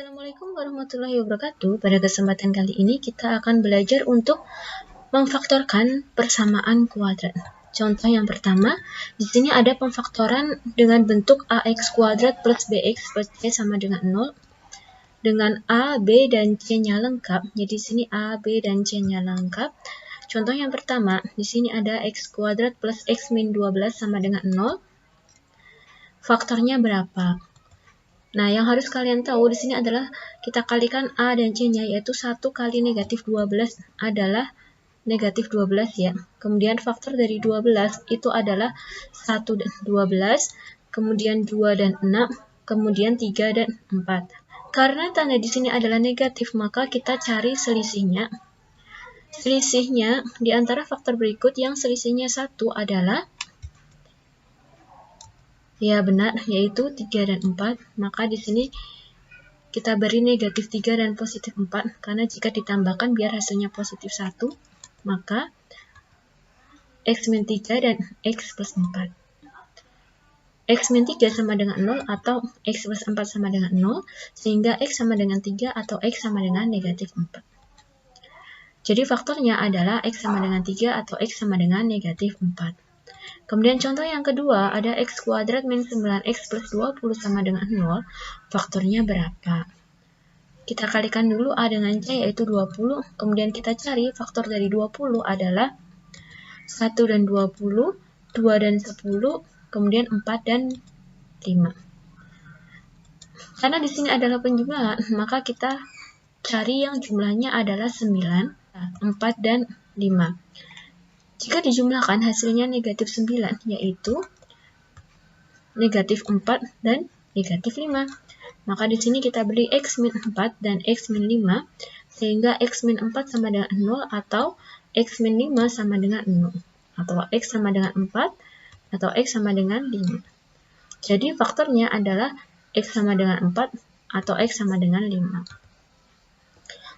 Assalamualaikum warahmatullahi wabarakatuh. Pada kesempatan kali ini kita akan belajar untuk memfaktorkan persamaan kuadrat. Contoh yang pertama, di sini ada pemfaktoran dengan bentuk ax kuadrat plus bx plus c sama dengan 0 dengan a, b, dan c-nya lengkap. Jadi di sini a, b, dan c-nya lengkap. Contoh yang pertama, di sini ada x kuadrat plus x min 12 sama dengan 0. Faktornya berapa? Nah, yang harus kalian tahu di sini adalah kita kalikan A dan C-nya, yaitu 1 kali negatif 12 adalah negatif 12 ya. Kemudian faktor dari 12 itu adalah 1 dan 12, kemudian 2 dan 6, kemudian 3 dan 4. Karena tanda di sini adalah negatif, maka kita cari selisihnya. Selisihnya di antara faktor berikut yang selisihnya 1 adalah ya benar, yaitu 3 dan 4. Maka di sini kita beri negatif 3 dan positif 4, karena jika ditambahkan biar hasilnya positif 1, maka x min 3 dan x plus 4. X min 3 sama dengan 0 atau x plus 4 sama dengan 0, sehingga x sama dengan 3 atau x sama dengan negatif 4. Jadi faktornya adalah x sama dengan 3 atau x sama dengan negatif 4. Kemudian contoh yang kedua, ada x kuadrat min 9x plus 20 sama dengan 0. Faktornya berapa? Kita kalikan dulu A dengan C, yaitu 20. Kemudian kita cari faktor dari 20 adalah 1 dan 20, 2 dan 10, kemudian 4 dan 5. Karena di sini adalah penjumlahan, maka kita cari yang jumlahnya adalah 9, 4, dan 5. Jika dijumlahkan hasilnya negatif 9, yaitu negatif 4 dan negatif 5. Maka di sini kita beri x min 4 dan x min 5, sehingga x min 4 sama dengan 0 atau x min 5 sama dengan 0. Atau x sama dengan 4 atau x sama dengan 5. Jadi faktornya adalah x sama dengan 4 atau x sama dengan 5.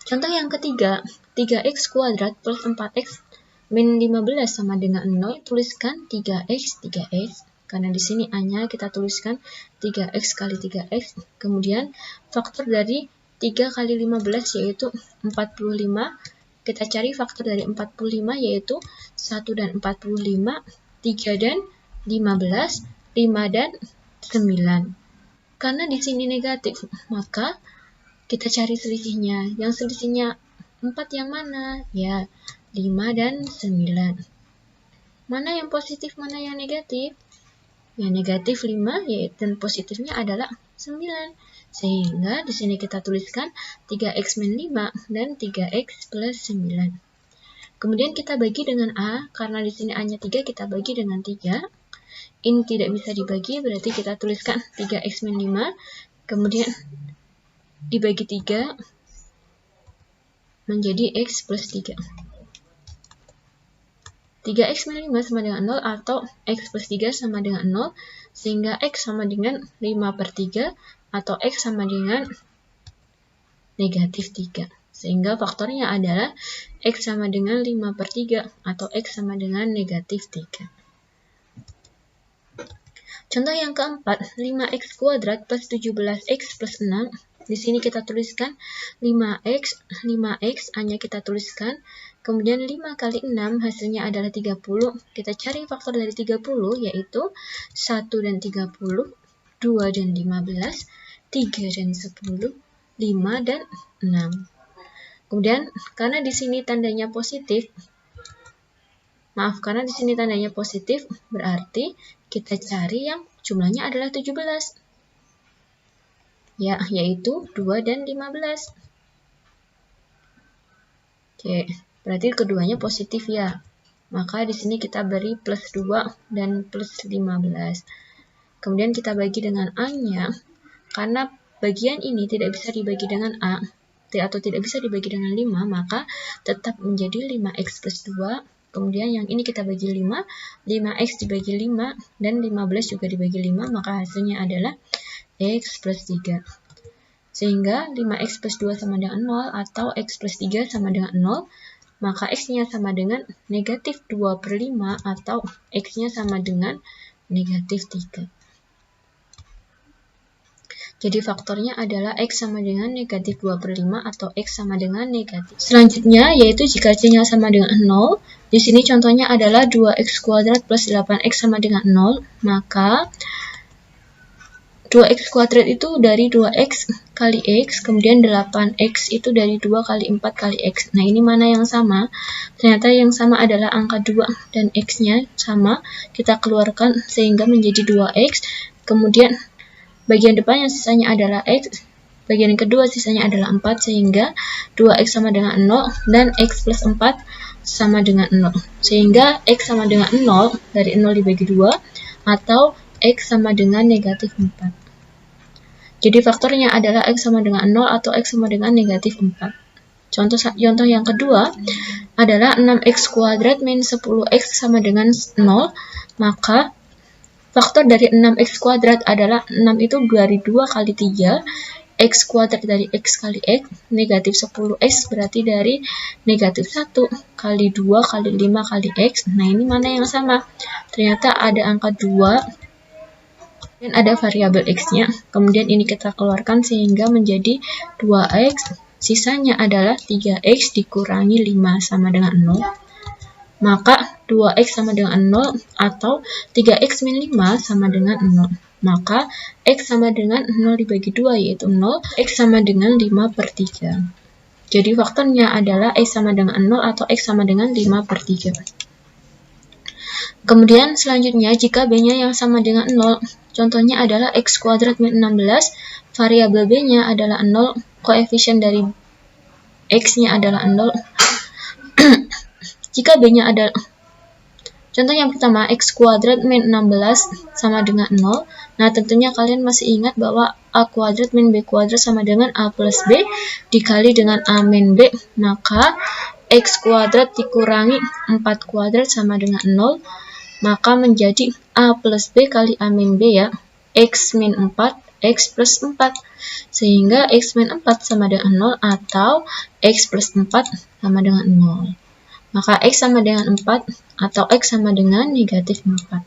Contoh yang ketiga, 3x kuadrat plus 4x min 15 sama dengan 0, tuliskan 3x, 3x. Karena di sini A-nya kita tuliskan 3x kali 3x. Kemudian faktor dari 3 kali 15 yaitu 45. Kita cari faktor dari 45 yaitu 1 dan 45, 3 dan 15, 5 dan 9. Karena di sini negatif, maka kita cari selisihnya. Yang selisihnya 4 yang mana? Ya, 5 dan 9. Mana yang positif, mana yang negatif? Yang negatif 5, dan positifnya adalah 9. Sehingga di sini kita tuliskan 3x min 5 dan 3x plus 9. Kemudian kita bagi dengan A, karena di sini A-nya 3, kita bagi dengan 3. Ini tidak bisa dibagi, berarti kita tuliskan 3x min 5, kemudian dibagi 3 menjadi x plus 3. 3x min 5 sama dengan 0 atau x plus 3 sama dengan 0, sehingga x sama dengan 5 per 3 atau x sama dengan negatif 3. Sehingga faktornya adalah x sama dengan 5 per 3 atau x sama dengan negatif 3. Contoh yang keempat, 5x kuadrat plus 17x plus 6. Di sini kita tuliskan 5x, A-nya kita tuliskan. Kemudian 5 kali 6 hasilnya adalah 30. Kita cari faktor dari 30 yaitu 1 dan 30, 2 dan 15, 3 dan 10, 5 dan 6. Kemudian karena di sini tandanya positif, berarti kita cari yang jumlahnya adalah 17. Ya, yaitu 2 dan 15. Oke, berarti keduanya positif ya. Maka di sini kita beri plus 2 dan plus 15. Kemudian kita bagi dengan A-nya. Karena bagian ini tidak bisa dibagi dengan A, atau tidak bisa dibagi dengan 5, maka tetap menjadi 5x plus 2. Kemudian yang ini kita bagi 5, 5x dibagi 5, dan 15 juga dibagi 5, maka hasilnya adalah x plus 3. Sehingga 5x plus 2 sama dengan 0 atau x plus 3 sama dengan 0, maka x-nya sama dengan negatif 2 per 5 atau x-nya sama dengan negatif 3. Jadi faktornya adalah X sama dengan negatif 2/5 atau X sama dengan negatif. Selanjutnya yaitu jika C-nya sama dengan 0, di sini contohnya adalah 2x kuadrat plus 8x sama dengan 0, maka 2x kuadrat itu dari 2x kali x, kemudian 8x itu dari 2 kali 4 kali x. Nah, ini mana yang sama? Ternyata yang sama adalah angka 2 dan x-nya sama, kita keluarkan sehingga menjadi 2x, kemudian bagian depan yang sisanya adalah x, bagian kedua sisanya adalah 4, sehingga 2x sama dengan 0, dan x plus 4 sama dengan 0. Sehingga x sama dengan 0, dari 0 dibagi 2, atau x sama dengan negatif 4. Jadi faktornya adalah x sama dengan 0 atau x sama dengan negatif 4. Contoh yang kedua adalah 6x kuadrat min 10x sama dengan 0, maka faktor dari 6x kuadrat adalah 6 itu dari 2 kali 3, x kuadrat dari x kali x, negatif 10x berarti dari negatif 1 kali 2 kali 5 kali x. Nah, ini mana yang sama? Ternyata ada angka 2 dan ada variabel x-nya. Kemudian ini kita keluarkan sehingga menjadi 2x, sisanya adalah 3x dikurangi 5 sama dengan 0. Maka 2x sama dengan 0 atau 3x min 5 sama dengan 0. Maka x sama dengan 0 dibagi 2 yaitu 0, x sama dengan 5/3. Jadi faktornya adalah x sama dengan 0 atau x sama dengan 5/3. Kemudian selanjutnya jika b-nya yang sama dengan 0, contohnya adalah x kuadrat min 16, variabel b-nya adalah 0, koefisien dari x-nya adalah 0. Jika b-nya adalah, contoh yang pertama, x kuadrat min 16 sama dengan 0. Nah, tentunya kalian masih ingat bahwa a kuadrat min b kuadrat sama dengan a plus b dikali dengan a min b. Maka x kuadrat dikurangi 4 kuadrat sama dengan 0. Maka menjadi a plus b kali a min b ya. X min 4, x plus 4. Sehingga x min 4 sama dengan 0 atau x plus 4 sama dengan 0. Maka x sama dengan 4 atau x sama dengan negatif 4.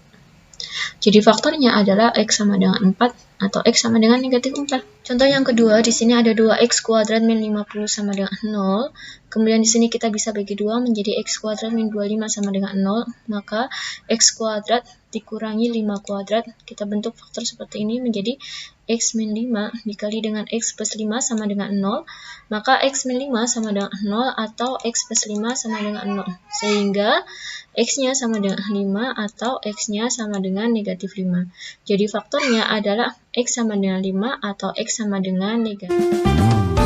Jadi faktornya adalah x sama dengan 4 atau x sama dengan negatif 4. Contoh yang kedua, di sini ada 2x kuadrat min 50 sama dengan 0. Kemudian di sini kita bisa bagi 2 menjadi x kuadrat min 25 sama dengan 0. Maka x kuadrat dikurangi 5 kuadrat. Kita bentuk faktor seperti ini menjadi x min 5 dikali dengan x plus 5 sama dengan 0. Maka x min 5 sama dengan 0 atau x plus 5 sama dengan 0. Sehingga x-nya sama dengan 5 atau x-nya sama dengan negatif 5. Jadi faktornya adalah x sama dengan 5 atau x sama dengan negatif 5.